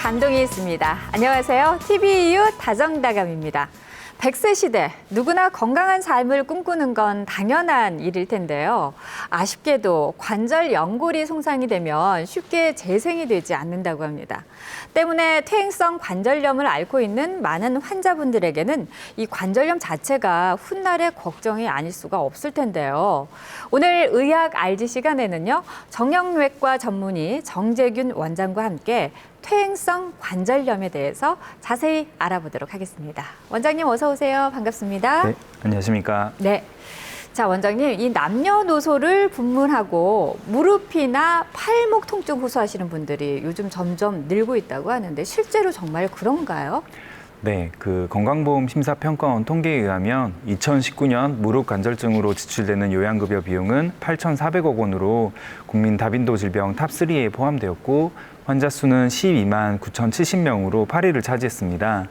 감동이 있습니다. 안녕하세요. TV이유 다정다감입니다. 100세 시대, 누구나 건강한 삶을 꿈꾸는 건 당연한 일일 텐데요. 아쉽게도 관절 연골이 손상이 되면 쉽게 재생이 되지 않는다고 합니다. 때문에 퇴행성 관절염을 앓고 있는 많은 환자분들에게는 이 관절염 자체가 훗날의 걱정이 아닐 수가 없을 텐데요. 오늘 의학 알지 시간에는요, 정형외과 전문의 정재균 원장과 함께 퇴행성 관절염에 대해서 자세히 알아보도록 하겠습니다. 원장님 어서 오세요. 반갑습니다. 네, 안녕하십니까. 네. 자, 원장님, 이 남녀노소를 분문하고 무릎이나 팔목 통증 호소하시는 분들이 요즘 점점 늘고 있다고 하는데 실제로 정말 그런가요? 네, 건강보험 심사평가원 통계에 의하면 2019년 무릎 관절증으로 지출되는 요양급여 비용은 8,400억 원으로 국민 다빈도 질병 탑3에 포함되었고 환자 수는 12만 9,070명으로 8위를 차지했습니다.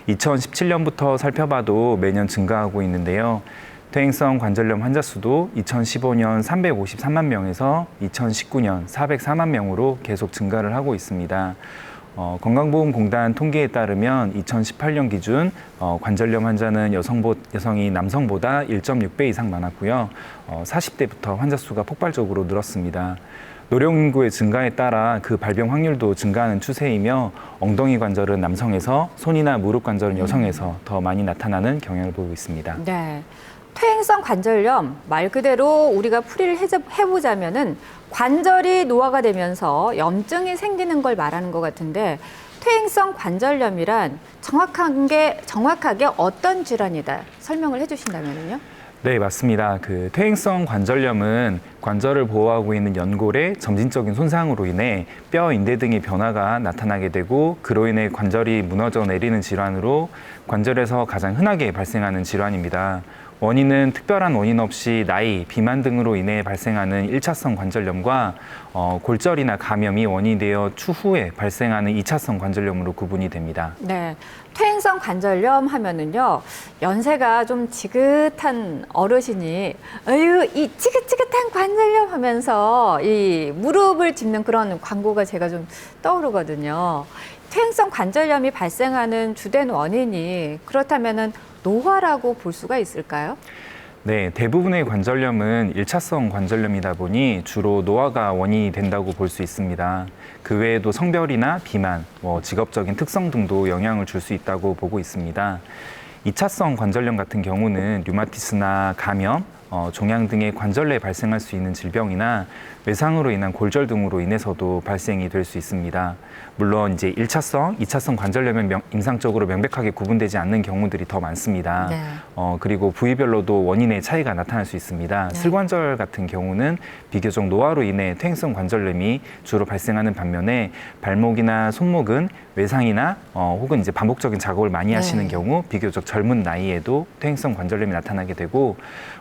2017년부터 살펴봐도 매년 증가하고 있는데요. 퇴행성 관절염 환자 수도 2015년 353만 명에서 2019년 404만 명으로 계속 증가를 하고 있습니다. 건강보험공단 통계에 따르면 2018년 기준 관절염 환자는 여성이 남성보다 1.6배 이상 많았고요. 40대부터 환자 수가 폭발적으로 늘었습니다. 노령 인구의 증가에 따라 그 발병 확률도 증가하는 추세이며 엉덩이 관절은 남성에서 손이나 무릎 관절은 여성에서 더 많이 나타나는 경향을 보이고 있습니다. 네. 퇴행성 관절염, 말 그대로 우리가 풀이를 해보자면은 관절이 노화가 되면서 염증이 생기는 걸 말하는 것 같은데 퇴행성 관절염이란 정확하게 어떤 질환이다 설명을 해주신다면요? 네, 맞습니다. 퇴행성 관절염은 관절을 보호하고 있는 연골의 점진적인 손상으로 인해 뼈, 인대 등의 변화가 나타나게 되고 그로 인해 관절이 무너져 내리는 질환으로 관절에서 가장 흔하게 발생하는 질환입니다. 원인은 특별한 원인 없이 나이, 비만 등으로 인해 발생하는 1차성 관절염과 골절이나 감염이 원인이 되어 추후에 발생하는 2차성 관절염으로 구분이 됩니다. 네, 퇴행성 관절염 하면은요, 연세가 좀 지긋한 어르신이 어휴, 이 지긋지긋한 관절염 하면서 이 무릎을 짚는 그런 광고가 제가 좀 떠오르거든요. 퇴행성 관절염이 발생하는 주된 원인이 그렇다면은 노화라고 볼 수가 있을까요? 네, 대부분의 관절염은 1차성 관절염이다 보니 주로 노화가 원인이 된다고 볼 수 있습니다. 그 외에도 성별이나 비만, 직업적인 특성 등도 영향을 줄 수 있다고 보고 있습니다. 2차성 관절염 같은 경우는 류마티스나 감염, 종양 등의 관절 내에 발생할 수 있는 질병이나 외상으로 인한 골절 등으로 인해서도 발생이 될 수 있습니다. 물론 이제 1차성, 2차성 관절염은 임상적으로 명백하게 구분되지 않는 경우들이 더 많습니다. 네. 그리고 부위별로도 원인의 차이가 나타날 수 있습니다. 네. 슬관절 같은 경우는 비교적 노화로 인해 퇴행성 관절염이 주로 발생하는 반면에 발목이나 손목은 외상이나 혹은 이제 반복적인 작업을 많이 하시는 네. 경우 비교적 젊은 나이에도 퇴행성 관절염이 나타나게 되고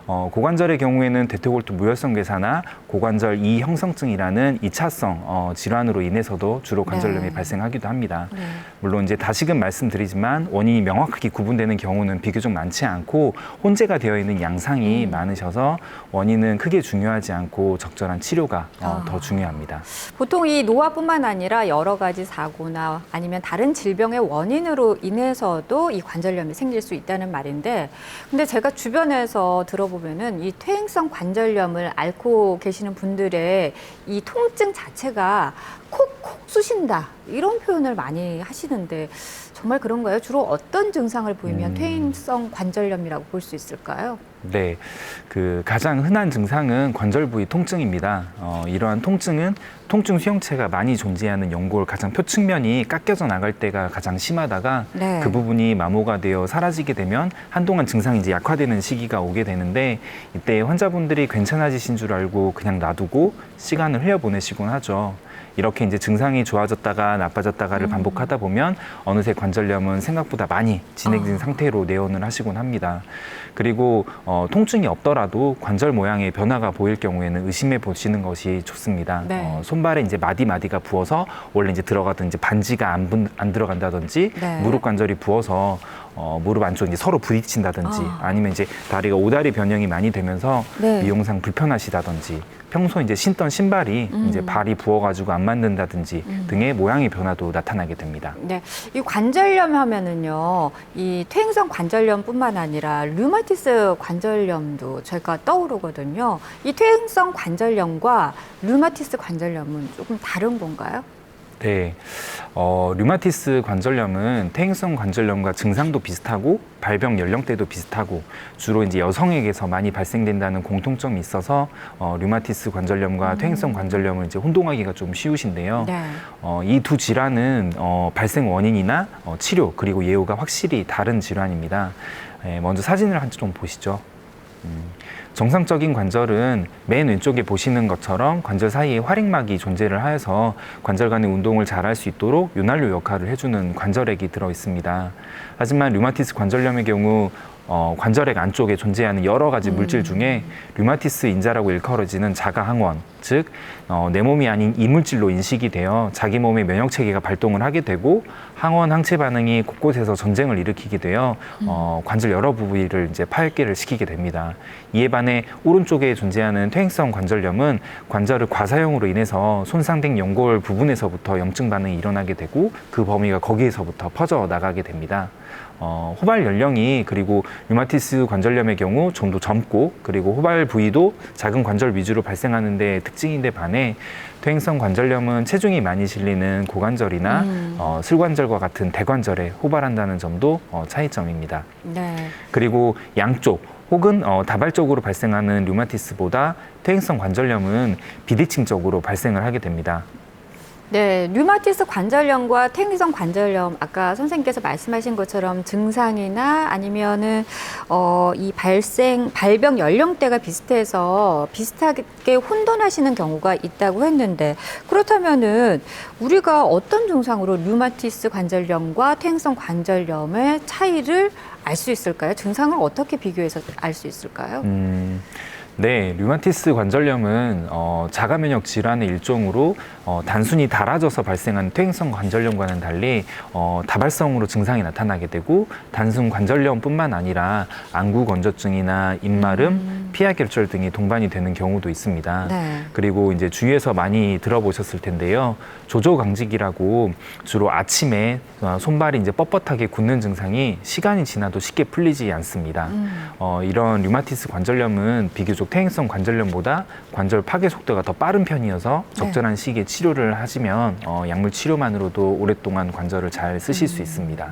고관절의 경우에는 대퇴골두 무혈성 괴사나 고관절 이형성증이라는 2차성 질환으로 인해서도 주로 관절염이 네. 발생하기도 합니다. 네. 물론 이제 다시금 말씀드리지만 원인이 명확하게 구분되는 경우는 비교적 많지 않고 혼재가 되어 있는 양상이 많으셔서 원인은 크게 중요하지 않고 적절한 치료가 더 중요합니다. 보통 이 노화뿐만 아니라 여러 가지 사고나 아니면 다른 질병의 원인으로 인해서도 이 관절염이 생길 수 있다는 말인데, 근데 제가 주변에서 들어보면은 이 퇴행성 관절염을 앓고 계시는 분들의 이 통증 자체가 콕콕 쑤신다 이런 표현을 많이 하시는데 정말 그런가요? 주로 어떤 증상을 보이면 퇴행성 관절염이라고 볼 수 있을까요? 네, 가장 흔한 증상은 관절 부위 통증입니다. 이러한 통증은 통증 수용체가 많이 존재하는 연골 가장 표측면이 깎여져 나갈 때가 가장 심하다가 네. 그 부분이 마모가 되어 사라지게 되면 한동안 증상이 이제 약화되는 시기가 오게 되는데 이때 환자분들이 괜찮아지신 줄 알고 그냥 놔두고 시간을 흘려보내시곤 하죠. 이렇게 이제 증상이 좋아졌다가 나빠졌다가를 반복하다 보면 어느새 관절염은 생각보다 많이 진행된 상태로 내원을 하시곤 합니다. 그리고 통증이 없더라도 관절 모양의 변화가 보일 경우에는 의심해 보시는 것이 좋습니다. 네. 손발에 이제 마디마디가 부어서 원래 이제 들어가던 이제 반지가 안 들어간다든지 네. 무릎 관절이 부어서 무릎 안쪽이 이제 서로 부딪힌다든지 아니면 이제 다리가 오다리 변형이 많이 되면서 네. 미용상 불편하시다든지 평소 이제 신던 신발이 이제 발이 부어가지고 안 맞는다든지 등의 모양의 변화도 나타나게 됩니다. 네, 이 관절염 하면은요, 이 퇴행성 관절염뿐만 아니라 류마티스 관절염도 제가 떠오르거든요. 이 퇴행성 관절염과 류마티스 관절염은 조금 다른 건가요? 네, 류마티스 관절염은 퇴행성 관절염과 증상도 비슷하고 발병 연령대도 비슷하고 주로 이제 여성에게서 많이 발생된다는 공통점이 있어서 류마티스 관절염과 퇴행성 관절염을 이제 혼동하기가 좀 쉬우신데요. 네. 이 두 질환은 발생 원인이나 치료 그리고 예후가 확실히 다른 질환입니다. 먼저 사진을 한 좀 보시죠. 정상적인 관절은 맨 왼쪽에 보시는 것처럼 관절 사이에 활액막이 존재를 하여서 관절 간의 운동을 잘 할 수 있도록 윤활유 역할을 해주는 관절액이 들어 있습니다. 하지만 류마티스 관절염의 경우 관절액 안쪽에 존재하는 여러 가지 물질 중에 류마티스 인자라고 일컬어지는 자가 항원, 즉 내 몸이 아닌 이물질로 인식이 되어 자기 몸의 면역 체계가 발동을 하게 되고 항원 항체 반응이 곳곳에서 전쟁을 일으키게 되어 관절 여러 부위를 이제 파열계를 시키게 됩니다. 이에 반해 오른쪽에 존재하는 퇴행성 관절염은 관절을 과사용으로 인해서 손상된 연골 부분에서부터 염증 반응이 일어나게 되고 그 범위가 거기에서부터 퍼져 나가게 됩니다. 호발 연령이 그리고 류마티스 관절염의 경우 좀 더 젊고 그리고 호발 부위도 작은 관절 위주로 발생하는 데 특징인데 반해 퇴행성 관절염은 체중이 많이 실리는 고관절이나 슬관절과 같은 대관절에 호발한다는 점도 차이점입니다. 네. 그리고 양쪽 혹은 다발적으로 발생하는 류마티스보다 퇴행성 관절염은 비대칭적으로 발생을 하게 됩니다. 네, 류마티스 관절염과 퇴행성 관절염 아까 선생님께서 말씀하신 것처럼 증상이나 아니면은 이 발병 연령대가 비슷해서 비슷하게 혼돈하시는 경우가 있다고 했는데 그렇다면은 우리가 어떤 증상으로 류마티스 관절염과 퇴행성 관절염의 차이를 알 수 있을까요? 증상을 어떻게 비교해서 알 수 있을까요? 네, 류마티스 관절염은 자가 면역 질환의 일종으로 단순히 닳아져서 발생한 퇴행성 관절염과는 달리 다발성으로 증상이 나타나게 되고 단순 관절염뿐만 아니라 안구 건조증이나 입마름, 피하결절 등이 동반이 되는 경우도 있습니다. 네. 그리고 이제 주위에서 많이 들어보셨을 텐데요. 조조강직이라고 주로 아침에 손발이 이제 뻣뻣하게 굳는 증상이 시간이 지나도 쉽게 풀리지 않습니다. 이런 류마티스 관절염은 비교적 퇴행성 관절염보다 관절 파괴 속도가 더 빠른 편이어서 적절한 시기에 치료를 하시면 약물 치료만으로도 오랫동안 관절을 잘 쓰실 수 있습니다.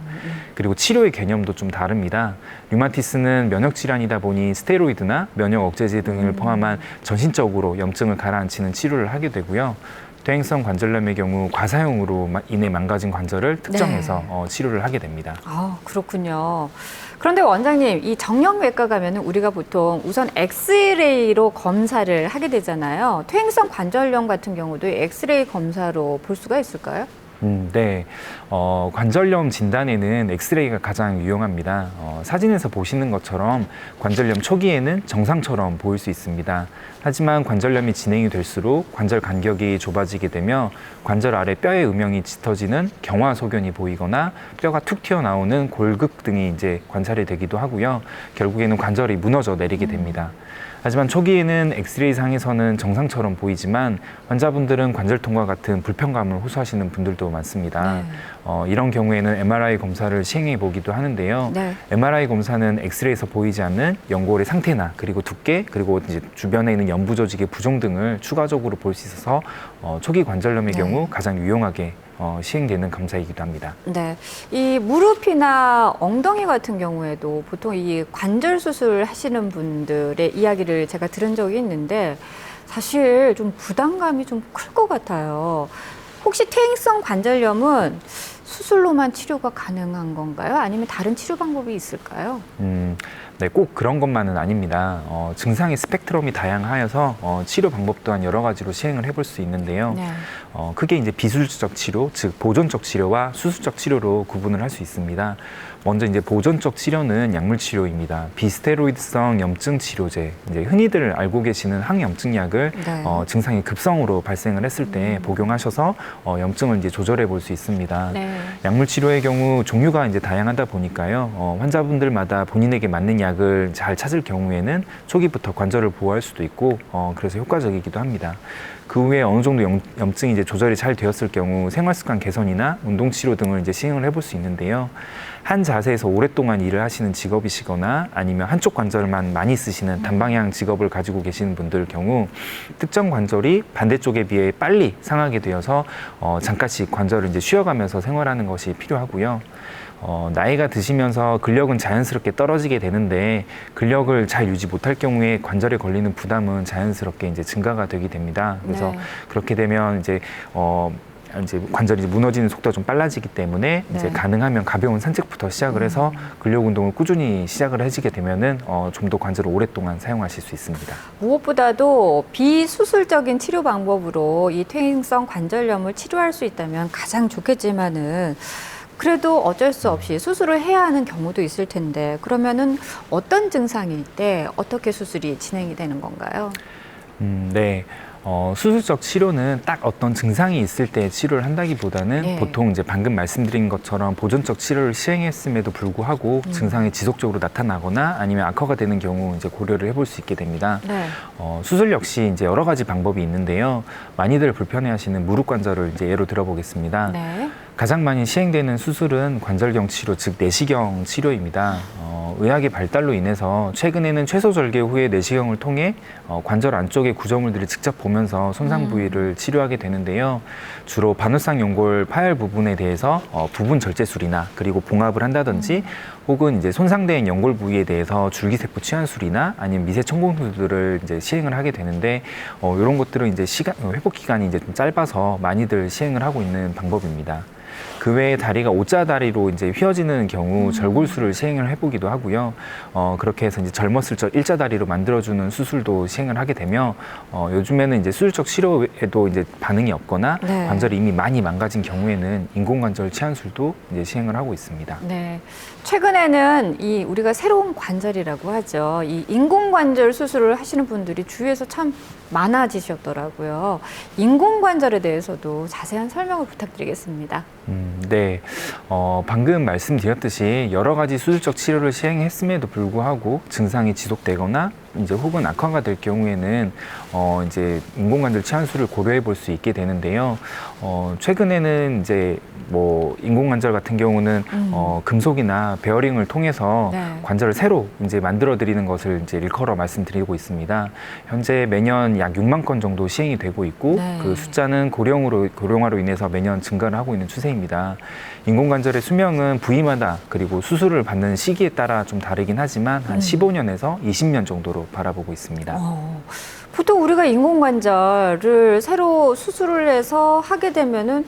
그리고 치료의 개념도 좀 다릅니다. 류마티스는 면역 질환이다 보니 스테로이드나 면역 억제제 등을 포함한 전신적으로 염증을 가라앉히는 치료를 하게 되고요. 퇴행성 관절염의 경우 과사용으로 인해 망가진 관절을 특정해서 치료를 하게 됩니다. 아, 그렇군요. 그런데 원장님, 이 정형외과 가면은 우리가 보통 우선 엑스레이로 검사를 하게 되잖아요. 퇴행성 관절염 같은 경우도 엑스레이 검사로 볼 수가 있을까요? 네. 관절염 진단에는 엑스레이가 가장 유용합니다. 사진에서 보시는 것처럼 관절염 초기에는 정상처럼 보일 수 있습니다. 하지만 관절염이 진행이 될수록 관절 간격이 좁아지게 되며 관절 아래 뼈의 음영이 짙어지는 경화소견이 보이거나 뼈가 툭 튀어나오는 골극 등이 이제 관찰이 되기도 하고요. 결국에는 관절이 무너져 내리게 됩니다. 하지만 초기에는 엑스레이 상에서는 정상처럼 보이지만 환자분들은 관절통과 같은 불편감을 호소하시는 분들도 많습니다. 이런 경우에는 MRI 검사를 시행해 보기도 하는데요. 네. MRI 검사는 엑스레이에서 보이지 않는 연골의 상태나 그리고 두께 그리고 이제 주변에 있는 연부 조직의 부종 등을 추가적으로 볼 수 있어서 초기 관절염의 경우 가장 유용하게 시행되는 검사이기도 합니다. 네, 이 무릎이나 엉덩이 같은 경우에도 보통 이 관절 수술 하시는 분들의 이야기를 제가 들은 적이 있는데 사실 좀 부담감이 좀 클 것 같아요. 혹시 퇴행성 관절염은 수술로만 치료가 가능한 건가요? 아니면 다른 치료 방법이 있을까요? 네, 꼭 그런 것만은 아닙니다. 증상의 스펙트럼이 다양하여서 치료 방법 또한 여러 가지로 시행을 해볼 수 있는데요. 네. 크게 이제 비수술적 치료, 즉 보존적 치료와 수술적 치료로 구분을 할 수 있습니다. 먼저 이제 보존적 치료는 약물 치료입니다. 비스테로이드성 염증 치료제, 이제 흔히들 알고 계시는 항염증약을 증상이 급성으로 발생을 했을 때 복용하셔서 염증을 이제 조절해 볼 수 있습니다. 네. 약물 치료의 경우 종류가 이제 다양하다 보니까요. 환자분들마다 본인에게 맞는 약을 잘 찾을 경우에는 초기부터 관절을 보호할 수도 있고, 그래서 효과적이기도 합니다. 그 후에 어느 정도 염증이 이제 조절이 잘 되었을 경우 생활습관 개선이나 운동 치료 등을 이제 시행을 해볼 수 있는데요. 한 자세에서 오랫동안 일을 하시는 직업이시거나 아니면 한쪽 관절만 많이 쓰시는 단방향 직업을 가지고 계시는 분들 경우 특정 관절이 반대쪽에 비해 빨리 상하게 되어서 잠깐씩 관절을 이제 쉬어가면서 생활하는 것이 필요하고요. 나이가 드시면서 근력은 자연스럽게 떨어지게 되는데 근력을 잘 유지 못할 경우에 관절에 걸리는 부담은 자연스럽게 이제 증가가 되게 됩니다. 그래서 그렇게 되면 이제 관절이 무너지는 속도가 좀 빨라지기 때문에 이제 가능하면 가벼운 산책부터 시작을 해서 근력 운동을 꾸준히 시작을 해지게 되면은 좀 더 관절을 오랫동안 사용하실 수 있습니다. 무엇보다도 비수술적인 치료 방법으로 이 퇴행성 관절염을 치료할 수 있다면 가장 좋겠지만은 그래도 어쩔 수 없이 수술을 해야 하는 경우도 있을 텐데 그러면은 어떤 증상일 때 어떻게 수술이 진행이 되는 건가요? 네. 수술적 치료는 딱 어떤 증상이 있을 때 치료를 한다기보다는 보통 이제 방금 말씀드린 것처럼 보존적 치료를 시행했음에도 불구하고 증상이 지속적으로 나타나거나 아니면 악화가 되는 경우 이제 고려를 해볼 수 있게 됩니다. 수술 역시 이제 여러 가지 방법이 있는데요. 많이들 불편해하시는 무릎 관절을 이제 예로 들어보겠습니다. 가장 많이 시행되는 수술은 관절경 치료, 즉 내시경 치료입니다. 의학의 발달로 인해서 최근에는 최소절개 후에 내시경을 통해 관절 안쪽의 구조물들을 직접 보면서 손상 부위를 치료하게 되는데요. 주로 반월상 연골 파열 부분에 대해서 부분 절제술이나 그리고 봉합을 한다든지 혹은 이제 손상된 연골 부위에 대해서 줄기세포 치환술이나 아니면 미세 천공술들을 이제 시행을 하게 되는데 이런 것들은 이제 회복 기간이 이제 좀 짧아서 많이들 시행을 하고 있는 방법입니다. 그 외에 다리가 O자 다리로 이제 휘어지는 경우 절골술을 시행을 해보기도 하고요. 그렇게 해서 이제 젊었을 적 일자 다리로 만들어주는 수술도 시행을 하게 되며 요즘에는 이제 수술적 치료에도 이제 반응이 없거나 관절이 이미 많이 망가진 경우에는 인공관절 치환술도 이제 시행을 하고 있습니다. 최근에는 이 우리가 새로운 관절이라고 하죠. 이 인공관절 수술을 하시는 분들이 주위에서 참 많아지셨더라고요. 인공관절에 대해서도 자세한 설명을 부탁드리겠습니다. 네. 방금 말씀드렸듯이 여러 가지 수술적 치료를 시행했음에도 불구하고 증상이 지속되거나 이제 혹은 악화가 될 경우에는 이제 인공관절 치환술을 고려해 볼 수 있게 되는데요. 최근에는 이제 뭐 인공관절 같은 경우는 금속이나 베어링을 통해서 관절을 새로 이제 만들어 드리는 것을 이제 일컬어 말씀드리고 있습니다. 현재 매년 약 6만 건 정도 시행이 되고 있고 그 숫자는 고령화로 인해서 매년 증가를 하고 있는 추세입니다. 인공관절의 수명은 부위마다 그리고 수술을 받는 시기에 따라 좀 다르긴 하지만 한 15년에서 20년 정도로 바라보고 있습니다. 보통 우리가 인공관절을 새로 수술을 해서 하게 되면은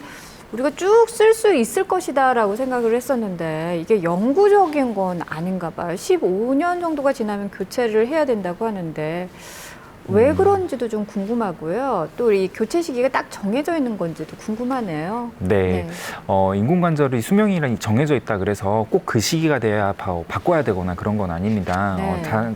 우리가 쭉 쓸 수 있을 것이다라고 생각을 했었는데 이게 영구적인 건 아닌가 봐요. 15년 정도가 지나면 교체를 해야 된다고 하는데 왜 그런지도 좀 궁금하고요. 또 이 교체 시기가 딱 정해져 있는 건지도 궁금하네요. 인공관절의 수명이란이 정해져 있다 그래서 꼭 그 시기가 돼야 바꿔야 되거나 그런 건 아닙니다.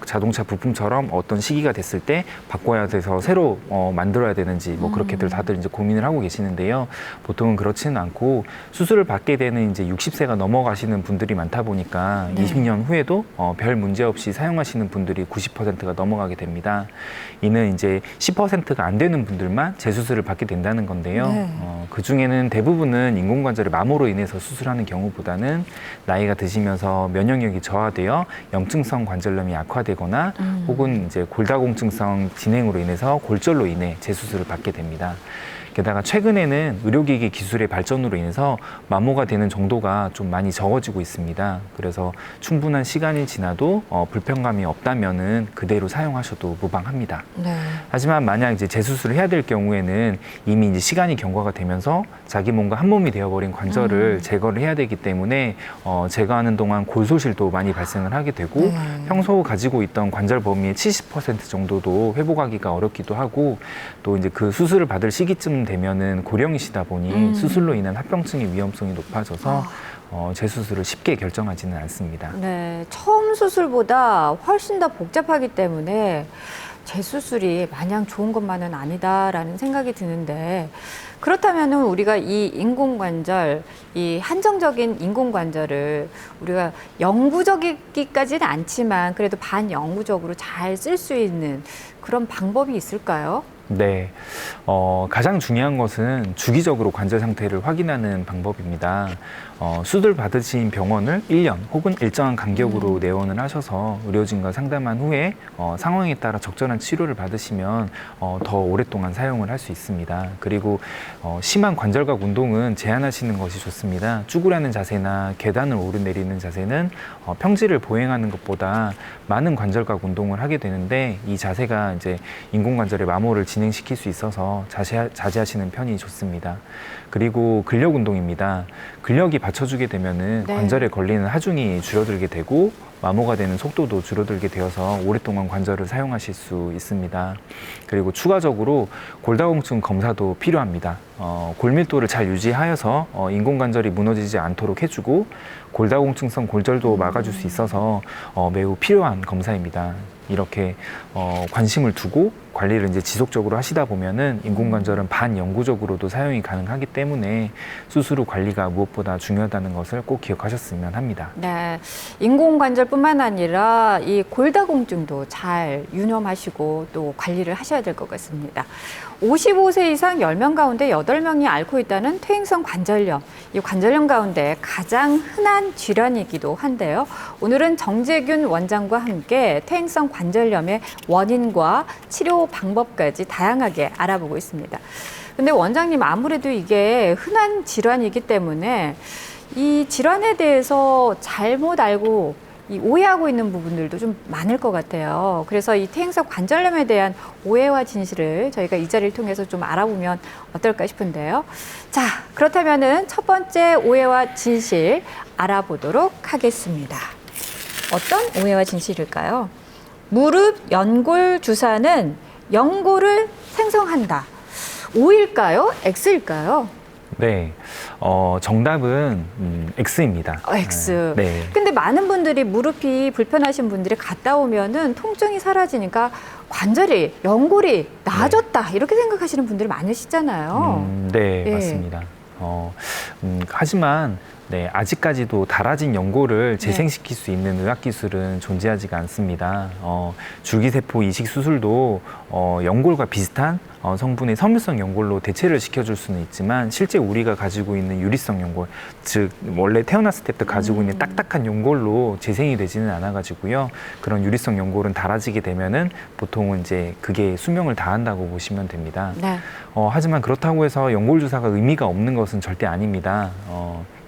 자동차 부품처럼 어떤 시기가 됐을 때 바꿔야 돼서 새로 만들어야 되는지 뭐 그렇게들 다들 이제 고민을 하고 계시는데요. 보통은 그렇지는 않고 수술을 받게 되는 이제 60세가 넘어가시는 분들이 많다 보니까 20년 후에도 별 문제 없이 사용하시는 분들이 90%가 넘어가게 됩니다. 이는 이제 10%가 안 되는 분들만 재수술을 받게 된다는 건데요. 그 중에는 대부분은 인공관절의 마모로 인해서 수술하는 경우보다는 나이가 드시면서 면역력이 저하되어 염증성 관절염이 악화되거나 혹은 이제 골다공증성 진행으로 인해서 골절로 인해 재수술을 받게 됩니다. 게다가 최근에는 의료기기 기술의 발전으로 인해서 마모가 되는 정도가 좀 많이 적어지고 있습니다. 그래서 충분한 시간이 지나도 불편감이 없다면은 그대로 사용하셔도 무방합니다. 하지만 만약 이제 재수술을 해야 될 경우에는 이미 이제 시간이 경과가 되면서 자기 몸과 한 몸이 되어버린 관절을 제거를 해야 되기 때문에 제거하는 동안 골소실도 많이 발생을 하게 되고 평소 가지고 있던 관절 범위의 70% 정도도 회복하기가 어렵기도 하고 또 이제 그 수술을 받을 시기쯤 되면은 고령이시다 보니 수술로 인한 합병증의 위험성이 높아져서 재수술을 쉽게 결정하지는 않습니다. 처음 수술보다 훨씬 더 복잡하기 때문에 재수술이 마냥 좋은 것만은 아니다라는 생각이 드는데 그렇다면은 우리가 이 인공관절, 이 한정적인 인공관절을 우리가 영구적이기까지는 않지만 그래도 반영구적으로 잘 쓸 수 있는 그런 방법이 있을까요? 네, 가장 중요한 것은 주기적으로 관절 상태를 확인하는 방법입니다. 수술 받으신 병원을 1년 혹은 일정한 간격으로 내원을 하셔서 의료진과 상담한 후에 상황에 따라 적절한 치료를 받으시면 더 오랫동안 사용을 할 수 있습니다. 그리고 심한 관절각 운동은 제한하시는 것이 좋습니다. 쭈그라는 자세나 계단을 오르내리는 자세는 평지를 보행하는 것보다 많은 관절각 운동을 하게 되는데 이 자세가 이제 인공관절의 마모를 진행시킬 수 있어서 자제하시는 편이 좋습니다. 그리고 근력 운동입니다. 근력이 받쳐주게 되면은 네. 관절에 걸리는 하중이 줄어들게 되고 마모가 되는 속도도 줄어들게 되어서 오랫동안 관절을 사용하실 수 있습니다. 그리고 추가적으로 골다공증 검사도 필요합니다. 골밀도를 잘 유지하여서 인공관절이 무너지지 않도록 해주고 골다공증성 골절도 막아줄 수 있어서 매우 필요한 검사입니다. 이렇게 관심을 두고 관리를 이제 지속적으로 하시다 보면은 인공관절은 반영구적으로도 사용이 가능하기 때문에 수술 후 관리가 무엇보다 중요하다는 것을 꼭 기억하셨으면 합니다. 네, 인공관절뿐만 아니라 이 골다공증도 잘 유념하시고 또 관리를 하셔야 될 것 같습니다. 55세 이상 10명 가운데 8명이 앓고 있다는 퇴행성 관절염. 이 관절염 가운데 가장 흔한 질환이기도 한데요. 오늘은 정재균 원장과 함께 퇴행성 관절염의 원인과 치료 방법까지 다양하게 알아보고 있습니다. 근데 원장님, 아무래도 이게 흔한 질환이기 때문에 이 질환에 대해서 잘못 알고 이 오해하고 있는 부분들도 좀 많을 것 같아요. 그래서 이 퇴행성 관절염에 대한 오해와 진실을 저희가 이 자리를 통해서 좀 알아보면 어떨까 싶은데요. 자, 그렇다면은 첫 번째 오해와 진실 알아보도록 하겠습니다. 어떤 오해와 진실일까요? 무릎 연골 주사는 연골을 생성한다. O일까요? X일까요? 네, 정답은 X입니다. X. 네. 근데 많은 분들이 무릎이 불편하신 분들이 갔다 오면은 통증이 사라지니까 관절이, 연골이 나아졌다. 이렇게 생각하시는 분들이 많으시잖아요. 네, 예. 맞습니다. 하지만 네, 아직까지도 닳아진 연골을 재생시킬 수 있는 의학기술은 존재하지가 않습니다. 줄기세포 이식 수술도 연골과 비슷한 성분의 섬유성 연골로 대체를 시켜줄 수는 있지만 실제 우리가 가지고 있는 유리성 연골, 즉 원래 태어났을 때부터 가지고 있는 딱딱한 연골로 재생이 되지는 않아가지고요. 그런 유리성 연골은 닳아지게 되면은 보통은 이제 그게 수명을 다한다고 보시면 됩니다. 네. 하지만 그렇다고 해서 연골 주사가 의미가 없는 것은 절대 아닙니다.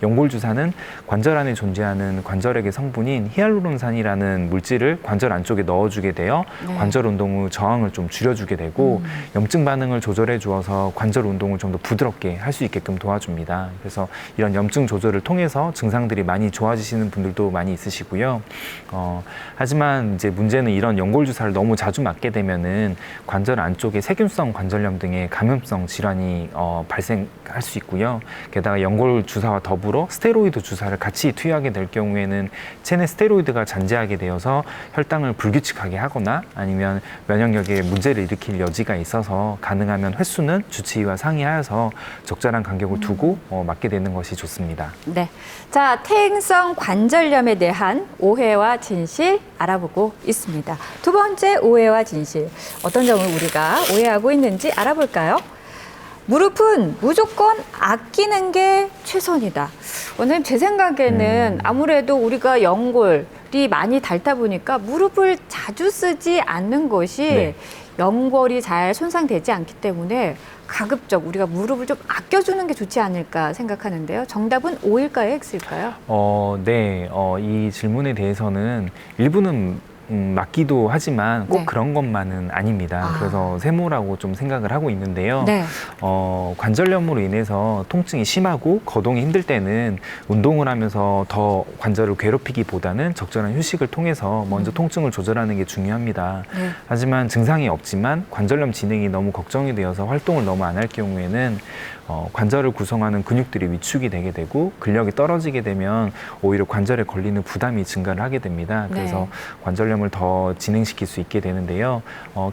연골 주사는 관절 안에 존재하는 관절액의 성분인 히알루론산이라는 물질을 관절 안쪽에 넣어주게 되어 관절 운동 후 저항을 좀 줄여주게 되고 염증 반응을 조절해 주어서 관절 운동을 좀 더 부드럽게 할 수 있게끔 도와줍니다. 그래서 이런 염증 조절을 통해서 증상들이 많이 좋아지시는 분들도 많이 있으시고요. 하지만 이제 문제는 이런 연골 주사를 너무 자주 맞게 되면은 관절 안쪽에 세균성 관절염 등의 감염성 질환이 발생할 수 있고요. 게다가 연골 주사와 더불어 스테로이드 주사를 같이 투여하게 될 경우에는 체내 스테로이드가 잔재하게 되어서 혈당을 불규칙하게 하거나 아니면 면역력에 문제를 일으킬 여지가 있어서 가능하면 횟수는 주치의와 상의하여서 적절한 간격을 두고 맞게 되는 것이 좋습니다. 네. 자, 퇴행성 관절염에 대한 오해와 진실 알아보고 있습니다. 두 번째 오해와 진실. 어떤 점을 우리가 오해하고 있는지 알아볼까요? 무릎은 무조건 아끼는 게 최선이다. 원장님, 제 생각에는 아무래도 우리가 연골이 많이 닳다 보니까 무릎을 자주 쓰지 않는 것이 연골이 잘 손상되지 않기 때문에 가급적 우리가 무릎을 좀 아껴주는 게 좋지 않을까 생각하는데요. 정답은 O일까요? X일까요? 네. 이 질문에 대해서는 일부는 맞기도 하지만 꼭 그런 것만은 아닙니다. 그래서 세모라고 좀 생각을 하고 있는데요. 네. 관절염으로 인해서 통증이 심하고 거동이 힘들 때는 운동을 하면서 더 관절을 괴롭히기보다는 적절한 휴식을 통해서 먼저 통증을 조절하는 게 중요합니다. 네. 하지만 증상이 없지만 관절염 진행이 너무 걱정이 되어서 활동을 너무 안 할 경우에는 관절을 구성하는 근육들이 위축이 되게 되고 근력이 떨어지게 되면 오히려 관절에 걸리는 부담이 증가를 하게 됩니다. 그래서 관절염을 더 진행시킬 수 있게 되는데요.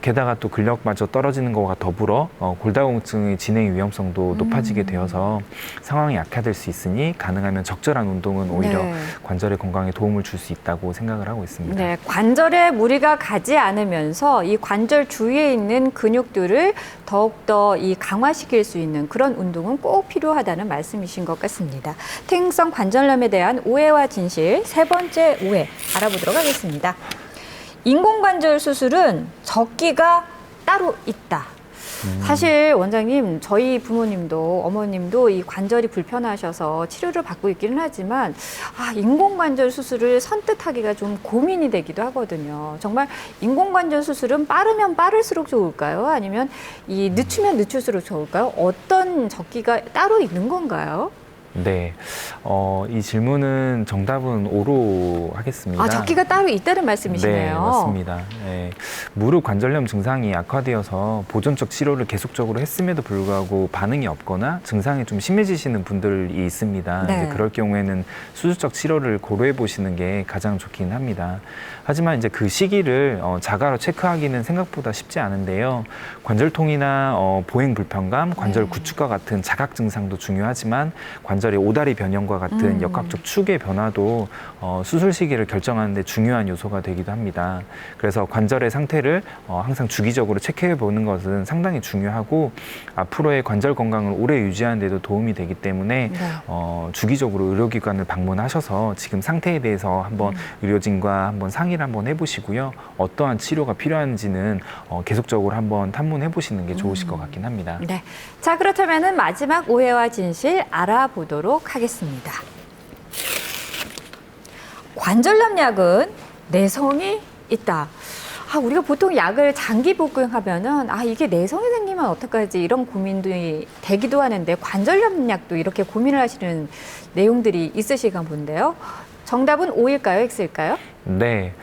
게다가 또 근력마저 떨어지는 것과 더불어 골다공증의 진행 위험성도 높아지게 되어서 상황이 악화될 수 있으니 가능하면 적절한 운동은 오히려 관절의 건강에 도움을 줄 수 있다고 생각을 하고 있습니다. 네, 관절에 무리가 가지 않으면서 이 관절 주위에 있는 근육들을 더욱더 이 강화시킬 수 있는 그런 운동은 꼭 필요하다는 말씀이신 것 같습니다. 퇴행성 관절염에 대한 오해와 진실 세 번째 오해 알아보도록 하겠습니다. 인공관절 수술은 적기가 따로 있다. 사실 원장님, 저희 부모님도 어머님도 이 관절이 불편하셔서 치료를 받고 있기는 하지만 인공관절 수술을 선뜻하기가 좀 고민이 되기도 하거든요. 정말 인공관절 수술은 빠르면 빠를수록 좋을까요? 아니면 이 늦추면 늦출수록 좋을까요? 어떤 적기가 따로 있는 건가요? 네, 이 질문은 정답은 O로 하겠습니다. 적기가 따로 있다는 말씀이시네요. 네, 맞습니다. 네, 무릎 관절염 증상이 악화되어서 보존적 치료를 계속적으로 했음에도 불구하고 반응이 없거나 증상이 좀 심해지시는 분들이 있습니다. 이제 그럴 경우에는 수술적 치료를 고려해 보시는 게 가장 좋긴 합니다. 하지만 이제 그 시기를 자가로 체크하기는 생각보다 쉽지 않은데요. 관절통이나 보행 불편감, 관절 구축과 같은 자각 증상도 중요하지만 관절의 오다리 변형과 같은 역학적 축의 변화도 수술 시기를 결정하는 데 중요한 요소가 되기도 합니다. 그래서 관절의 상태를 항상 주기적으로 체크해 보는 것은 상당히 중요하고 앞으로의 관절 건강을 오래 유지하는 데도 도움이 되기 때문에 주기적으로 의료기관을 방문하셔서 지금 상태에 대해서 한번 의료진과 한번 상의를 한번 해보시고요. 어떠한 치료가 필요한지는 계속적으로 한번 탐문해 보시는 게 좋으실 것 같긴 합니다. 네. 자, 그렇다면 마지막 오해와 진실 알아보도록 하겠습니다. 관절염 약은 내성이 있다. 우리가 보통 약을 장기 복용하면은 이게 내성이 생기면 어떡하지 이런 고민도 되기도 하는데 관절염 약도 이렇게 고민을 하시는 내용들이 있으시가 본데요. 정답은 O일까요? X일까요? 네,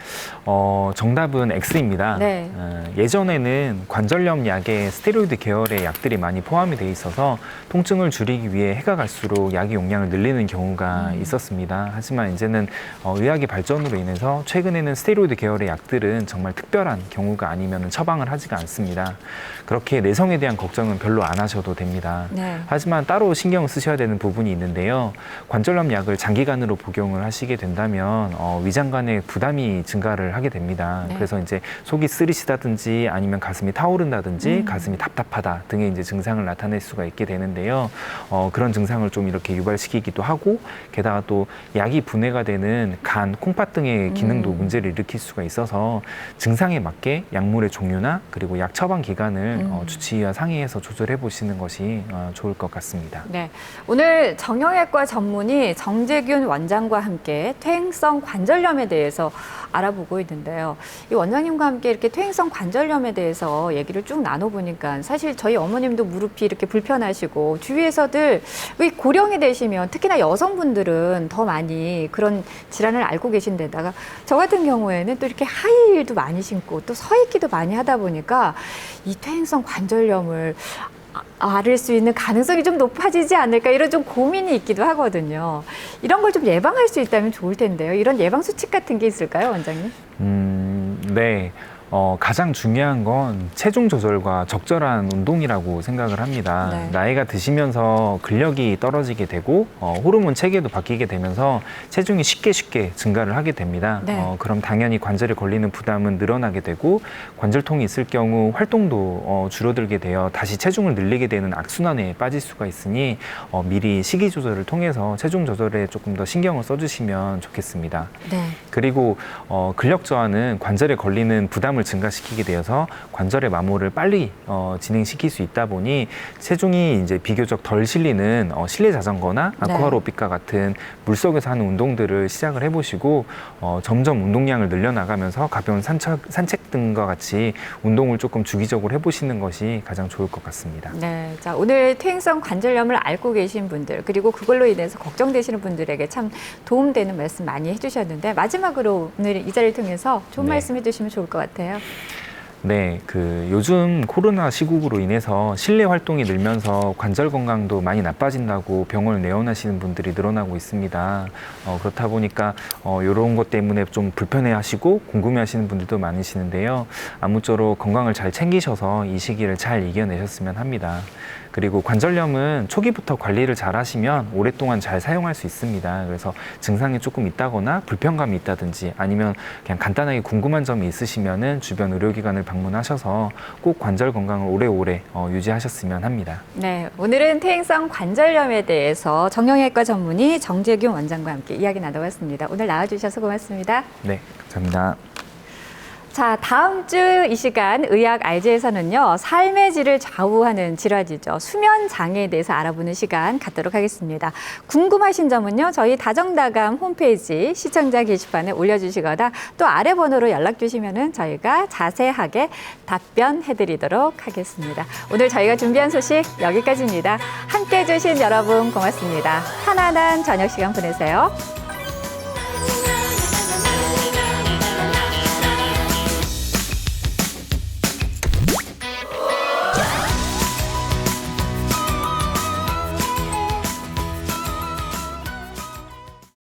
정답은 X입니다. 네. 예전에는 관절염 약에 스테로이드 계열의 약들이 많이 포함이 돼 있어서 통증을 줄이기 위해 해가 갈수록 약의 용량을 늘리는 경우가 있었습니다. 하지만 이제는 의학의 발전으로 인해서 최근에는 스테로이드 계열의 약들은 정말 특별한 경우가 아니면 처방을 하지가 않습니다. 그렇게 내성에 대한 걱정은 별로 안 하셔도 됩니다. 하지만 따로 신경 쓰셔야 되는 부분이 있는데요. 관절염 약을 장기간으로 복용을 하시게 된다면 위장 간의 부담이 증가를 하게 됩니다. 그래서 이제 속이 쓰리시다든지 아니면 가슴이 타오른다든지 가슴이 답답하다 등의 이제 증상을 나타낼 수가 있게 되는데요. 그런 증상을 좀 이렇게 유발시키기도 하고 게다가 또 약이 분해가 되는 간, 콩팥 등의 기능도 문제를 일으킬 수가 있어서 증상에 맞게 약물의 종류나 그리고 약 처방 기간을 주치의와 상의해서 조절해 보시는 것이 좋을 것 같습니다. 네, 오늘 정형외과 전문의 정재균 원장과 함께 퇴행성 관절염에 대해서 알아보고 있는데요. 이 원장님과 함께 이렇게 퇴행성 관절염에 대해서 얘기를 쭉 나눠보니까 사실 저희 어머님도 무릎이 이렇게 불편하시고 주위에서들 고령이 되시면 특히나 여성분들은 더 많이 그런 질환을 앓고 계신 데다가 저 같은 경우에는 또 이렇게 하이힐도 많이 신고 또 서 있기도 많이 하다 보니까 이 퇴행성 관절염을 앓을 수 있는 가능성이 좀 높아지지 않을까 이런 좀 고민이 있기도 하거든요. 이런 걸 좀 예방할 수 있다면 좋을 텐데요. 이런 예방 수칙 같은 게 있을까요, 원장님? 네. 가장 중요한 건 체중 조절과 적절한 운동이라고 생각을 합니다. 나이가 드시면서 근력이 떨어지게 되고 호르몬 체계도 바뀌게 되면서 체중이 쉽게 증가를 하게 됩니다. 그럼 당연히 관절에 걸리는 부담은 늘어나게 되고 관절통이 있을 경우 활동도 줄어들게 되어 다시 체중을 늘리게 되는 악순환에 빠질 수가 있으니 미리 식이 조절을 통해서 체중 조절에 조금 더 신경을 써주시면 좋겠습니다. 그리고 근력 저하는 관절에 걸리는 부담을 증가시키게 되어서 관절의 마모를 빨리 진행시킬 수 있다 보니 체중이 이제 비교적 덜 실리는 실내 자전거나 아쿠아로빅과 같은 물속에서 하는 운동들을 시작을 해보시고 점점 운동량을 늘려나가면서 가벼운 산책 등과 같이 운동을 조금 주기적으로 해보시는 것이 가장 좋을 것 같습니다. 네, 자 오늘 퇴행성 관절염을 앓고 계신 분들 그리고 그걸로 인해서 걱정되시는 분들에게 참 도움되는 말씀 많이 해주셨는데 마지막으로 오늘 이 자리를 통해서 좋은 말씀 해주시면 좋을 것 같아요. 네, 요즘 코로나 시국으로 인해서 실내 활동이 늘면서 관절 건강도 많이 나빠진다고 병원을 내원하시는 분들이 늘어나고 있습니다. 그렇다 보니까 이런 것 때문에 좀 불편해하시고 궁금해하시는 분들도 많으시는데요. 아무쪼록 건강을 잘 챙기셔서 이 시기를 잘 이겨내셨으면 합니다. 그리고 관절염은 초기부터 관리를 잘 하시면 오랫동안 잘 사용할 수 있습니다. 그래서 증상이 조금 있다거나 불편감이 있다든지 아니면 그냥 간단하게 궁금한 점이 있으시면은 주변 의료기관을 방문하셔서 꼭 관절 건강을 오래오래 유지하셨으면 합니다. 네, 오늘은 퇴행성 관절염에 대해서 정형외과 전문의 정재균 원장과 함께 이야기 나눠봤습니다. 오늘 나와주셔서 고맙습니다. 네, 감사합니다. 자, 다음 주 이 시간 의학 알지에서는요, 삶의 질을 좌우하는 질환이죠. 수면 장애에 대해서 알아보는 시간 갖도록 하겠습니다. 궁금하신 점은요, 저희 다정다감 홈페이지 시청자 게시판에 올려주시거나 또 아래 번호로 연락 주시면은 저희가 자세하게 답변해드리도록 하겠습니다. 오늘 저희가 준비한 소식 여기까지입니다. 함께 해주신 여러분 고맙습니다. 편안한 저녁 시간 보내세요.